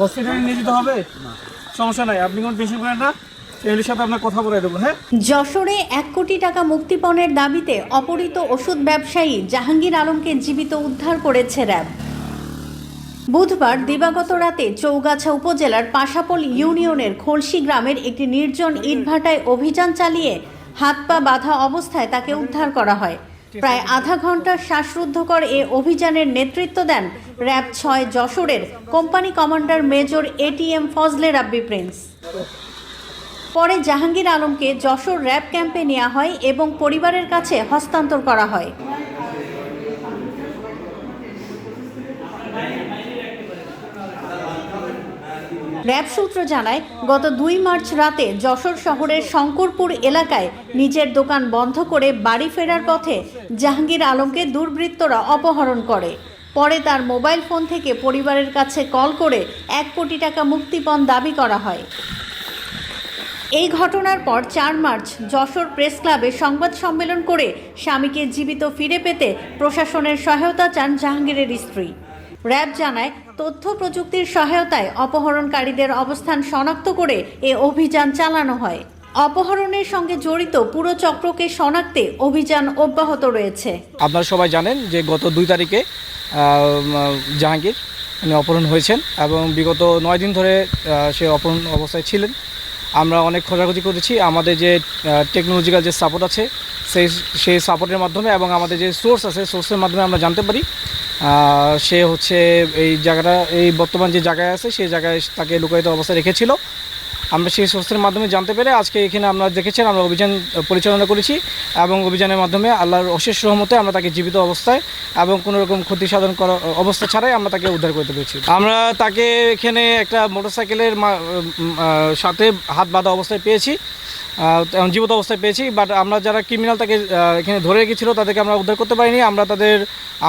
হসপিটালে নিয়ে যেতে হবে? সমস্যা নাই, আপনি কোনো টেনশন করেন না, ফ্যামিলির সাথে আপনার কথা বলে দেবো। হ্যাঁ, যশোরে 1 কোটি টাকা মুক্তিপণের দাবিতে অপহৃত ওষুধ ব্যবসায়ী জাহাঙ্গীর আলমকে জীবিত উদ্ধার করেছে র্যাব। বুধবার দিবাগত রাতে চৌগাছা উপজেলার পাশাপোল ইউনিয়নের খলসি গ্রামের একটি নির্জন ইটভাটায় অভিযান চালিয়ে হাত পা বাঁধা অবস্থায় তাকে উদ্ধার করা হয়। প্রায় আধা ঘন্টার শ্বাসরুদ্ধকর এ অভিযানের নেতৃত্ব দেন র্যাব 6 যশোরের company commander major ATM Fazle Rabbi Prince. পরে জাহাঙ্গীর আলমকে যশোর র্যাব ক্যাম্পে নেওয়া হয় এবং পরিবারের কাছে হস্তান্তর করা হয়। র্যাব সূত্র জানায়, গত 2 মার্চ রাতে যশোর শহরের শঙ্করপুর এলাকায় নিজের দোকান বন্ধ করে বাড়ি ফেরার পথে জাহাঙ্গীর আলমকে দুর্বৃত্তরা অপহরণ করে। পরে তার মোবাইল ফোন থেকে পরিবারের কাছে কল করে 1 কোটি টাকা মুক্তিপণ দাবি করা হয়। এই ঘটনার পর 4 মার্চ যশোর প্রেস ক্লাবে সংবাদ সম্মেলন করে স্বামীকে জীবিত ফিরে পেতে প্রশাসনের সহায়তা চান জাহাঙ্গীরের স্ত্রী। র্যাব জানায়, তথ্য প্রযুক্তির সহায়তায় অপহরণকারীদের অবস্থান শনাক্ত করে এ অভিযান চালানো হয়। অপহরণের সঙ্গে জড়িত পুরো চক্রকে শনাক্তে অভিযান অব্যাহত রয়েছে। আপনারা সবাই জানেন যে গত 2 তারিখে জাহাঙ্গীর অপহরণ হয়েছেন এবং বিগত 9 দিন ধরে সে অপহরণ অবস্থায় ছিলেন। আমরা অনেক খোঁজাখুঁজি করেছি, আমাদের যে টেকনোলজিক্যাল যে সাপোর্ট আছে সেই সাপোর্টের মাধ্যমে এবং আমাদের যে সোর্স আছে সোর্সের মাধ্যমে আমরা জানতে পারি সে হচ্ছে এই জায়গাটা, এই বর্তমান যে জায়গায় আছে সেই জায়গায় তাকে লুকায়িত অবস্থায় রেখেছিল। আমরা সেই সোর্সের মাধ্যমে জানতে পেরে আজকে এখানে আমরা দেখেছেন আমরা অভিযান পরিচালনা করেছি এবং অভিযানের মাধ্যমে আল্লাহর অশেষ রহমতে আমরা তাকে জীবিত অবস্থায় এবং কোনো রকম ক্ষতি সাধন করা অবস্থা ছাড়াই আমরা তাকে উদ্ধার করতে পেরেছি। আমরা তাকে এখানে একটা মোটরসাইকেলের সাথে হাত বাঁধা অবস্থায় পেয়েছি, জীবিত অবস্থায় পেয়েছি। বাট আমরা যারা ক্রিমিনাল তাকে এখানে ধরে রেখেছিল তাদেরকে আমরা উদ্ধার করতে পারিনি।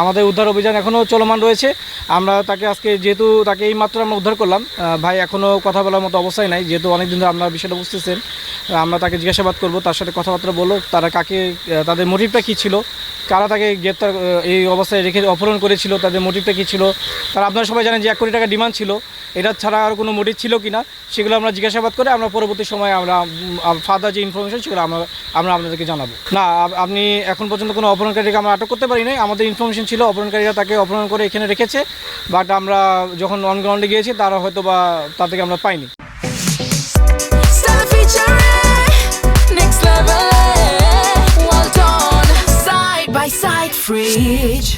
আমাদের উদ্ধার অভিযান এখনও চলমান রয়েছে। আমরা তাকে আজকে যেহেতু তাকে এই মাত্র আমরা উদ্ধার করলাম, ভাই এখনও কথা বলার মতো অবস্থায় নাই, যেহেতু অনেক দিন ধরে আপনারা বিষয়টা বুঝতেছেন। আমরা তাকে জিজ্ঞাসাবাদ করব, তার সাথে কথাবার্তা বলবো, তারা তাদের মোটিভটা কী ছিল, কারা তাকে গ্রেপ্তার এই অবস্থায় রেখে অপহরণ করেছিল, তাদের মোটিভটা কী ছিল। তারা আপনারা সবাই জানেন যে 1 কোটি টাকা ডিমান্ড ছিল, এটা ছাড়া আর কোনো মোটিভ ছিল কি না সেগুলো আমরা জিজ্ঞাসাবাদ করে আমরা পরবর্তী সময়ে আমরা ফার্দার যে ইনফরমেশন সেগুলো আমরা আপনাদেরকে জানাবো। না, আপনি এখন পর্যন্ত কোনো অপহরণকারীকে আমরা আটক করতে পারি নাই। আমাদের ইনফরমেশন ছিল অপহরণকারীরা তাকে অপহরণ করে এখানে রেখেছে, বাট আমরা যখন অন গ্রাউন্ডে গিয়েছি তারা হয়তো বা তাদেরকে আমরা পাইনি। Next level, well done, side by side, fridge.